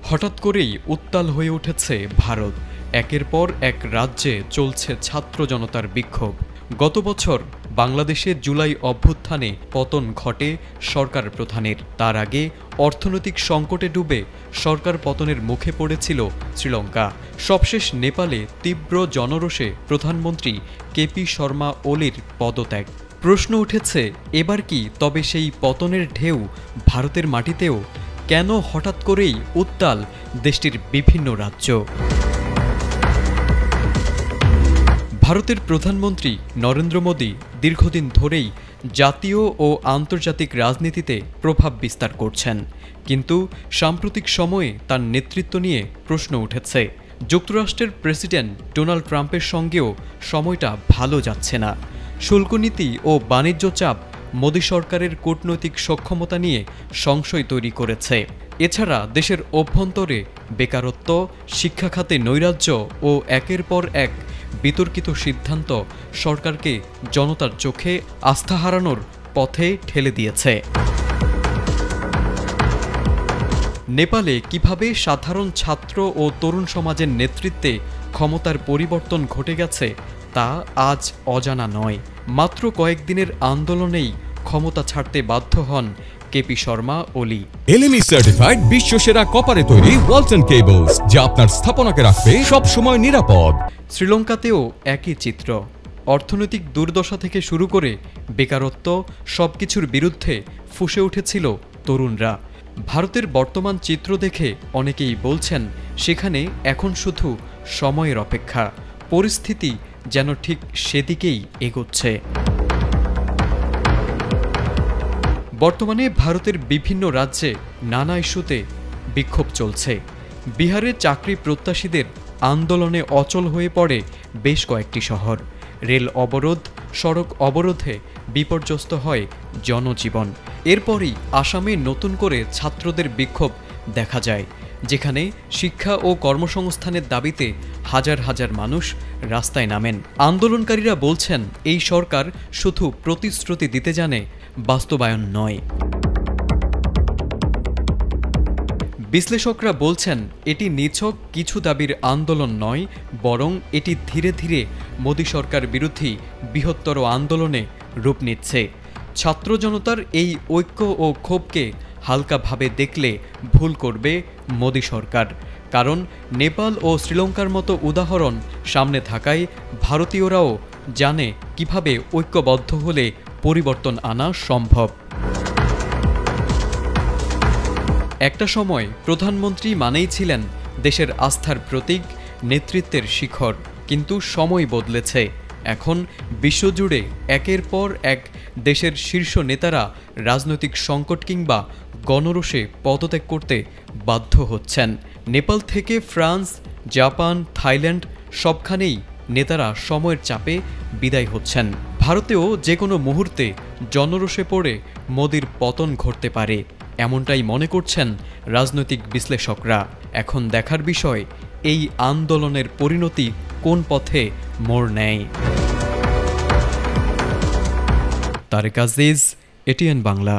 হঠাৎ করেই উত্তাল হয়ে উঠেছে ভারত। একের পর এক রাজ্যে চলছে ছাত্র জনতার বিক্ষোভ। গত বছর বাংলাদেশের জুলাই অভ্যুত্থানে পতন ঘটে সরকার প্রধানের। তার আগে অর্থনৈতিক সংকটে ডুবে সরকার পতনের মুখে পড়েছিল শ্রীলঙ্কা। সবশেষ নেপালে তীব্র জনরোষে প্রধানমন্ত্রী কেপি শর্মা ওলির পদত্যাগ। প্রশ্ন উঠেছে, এবার কি তবে সেই পতনের ঢেউ ভারতের মাটিতেও? কেন হঠাৎ করেই উত্তাল দেশটির বিভিন্ন রাজ্য? ভারতের প্রধানমন্ত্রী নরেন্দ্র মোদী দীর্ঘদিন ধরেই জাতীয় ও আন্তর্জাতিক রাজনীতিতে প্রভাব বিস্তার করছেন, কিন্তু সাম্প্রতিক সময়ে তার নেতৃত্ব নিয়ে প্রশ্ন উঠেছে। যুক্তরাষ্ট্রের প্রেসিডেন্ট ডোনাল্ড ট্রাম্পের সঙ্গেও সময়টা ভালো যাচ্ছে না। শুল্কনীতি ও বাণিজ্য চাপ মোদী সরকারের কূটনৈতিক সক্ষমতা নিয়ে সংশয় তৈরি করেছে। এছাড়া দেশের অভ্যন্তরে বেকারত্ব, শিক্ষা খাতে নৈরাজ্য ও একের পর এক বিতর্কিত সিদ্ধান্ত সরকারকে জনতার চোখে আস্থা হারানোর পথে ঠেলে দিয়েছে। নেপালে কিভাবে সাধারণ ছাত্র ও তরুণ সমাজের নেতৃত্বে ক্ষমতার পরিবর্তন ঘটে গেছে তা আজ অজানা নয়। মাত্র কয়েকদিনের আন্দোলনেই ক্ষমতা ছাড়তে বাধ্য হন কেপি শর্মা ওলি। এলএমই সার্টিফাইড বিশ্বসেরা কপারে তৈরি ওয়ালটন কেবলস, যা আপনার স্থাপনাকে রাখবে সব সময় নিরাপদ। শ্রীলঙ্কাতেও একই চিত্র। অর্থনৈতিক দুর্দশা থেকে শুরু করে বেকারত্ব, সবকিছুর বিরুদ্ধে ফুঁসে উঠেছিল তরুণরা। ভারতের বর্তমান চিত্র দেখে অনেকেই বলছেন, সেখানে এখন শুধু সময়ের অপেক্ষা। পরিস্থিতি যেন ঠিক সেদিকেই এগোচ্ছে। বর্তমানে ভারতের বিভিন্ন রাজ্যে নানা ইস্যুতে বিক্ষোভ চলছে। বিহারের চাকরি প্রত্যাশীদের আন্দোলনে অচল হয়ে পড়ে বেশ কয়েকটি শহর। রেল অবরোধ, সড়ক অবরোধে বিপর্যস্ত হয় জনজীবন। এরপরই আসামে নতুন করে ছাত্রদের বিক্ষোভ দেখা যায়, যেখানে শিক্ষা ও কর্মসংস্থানের দাবিতে হাজার হাজার মানুষ রাস্তায় নামেন। আন্দোলনকারীরা বলছেন, এই সরকার শুধু প্রতিশ্রুতি দিতে জানে, বাস্তবায়ন নয়। বিশ্লেষকরা বলছেন, এটি নিছক কিছু দাবির আন্দোলন নয়, বরং এটি ধীরে ধীরে মোদী সরকার বিরোধী বৃহত্তর আন্দোলনে রূপ নিচ্ছে। ছাত্র জনতার এই ঐক্য ও ক্ষোভকে হালকাভাবে দেখলে ভুল করবে মোদী সরকার। কারণ নেপাল ও শ্রীলঙ্কার মতো উদাহরণ সামনে থাকায় ভারতীয়রাও জানে কিভাবে ঐক্যবদ্ধ হলে পরিবর্তন আনা সম্ভব। একটা সময় প্রধানমন্ত্রী মানেই ছিলেন দেশের আস্থার প্রতীক, নেতৃত্বের শিখর। কিন্তু সময় বদলেছে। এখন বিশ্বজুড়ে একের পর এক দেশের শীর্ষ নেতারা রাজনৈতিক সংকট কিংবা গণরোষে পদত্যাগ করতে বাধ্য হচ্ছেন। নেপাল থেকে ফ্রান্স, জাপান, থাইল্যান্ড সবখানেই নেতারা সময়ের চাপে বিদায় হচ্ছেন। ভারতেও যে কোনো মুহূর্তে জনরোষে পড়ে মোদির পতন ঘটতে পারে, এমনটাই মনে করছেন রাজনৈতিক বিশ্লেষকরা। এখন দেখার বিষয়, এই আন্দোলনের পরিণতি কোন পথে মোড় নেয়। তারেক আজিজ, এটিএন বাংলা।